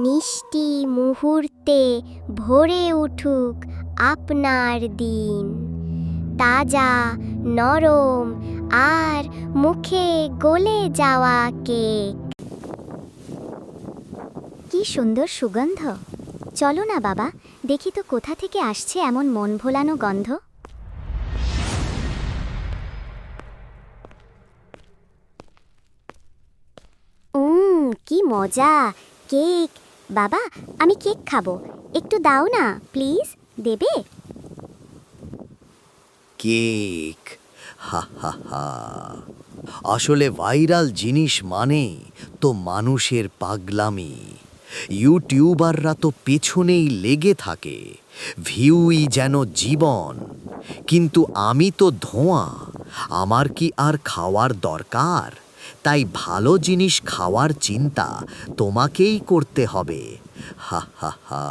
মিষ্টি মুহূর্তে ভরে উঠুক আপনার দিন। তাজা, নরম আর মুখে গলে যাওয়া কেক। কি সুন্দর সুগন্ধ! চলো না বাবা, দেখি তো কোথা থেকে আসছে এমন মন ভোলানো গন্ধ। কি মজা! কেক! বাবা, আমি কেক খাবো, একটু দাও না প্লিজ, দেবে? কেক, হা হা হা। আসলে ভাইরাল জিনিস মানে তো মানুষের পাগলামি। ইউটিউবাররা তো পেছনেই লেগে থাকে, ভিউই যেন জীবন। কিন্তু আমি তো ধোঁয়া, আমার কি আর খাওয়ার দরকার? তাই ভালো জিনিস খাওয়ার চিন্তা তোমাকেই করতে হবে। হা হা হা।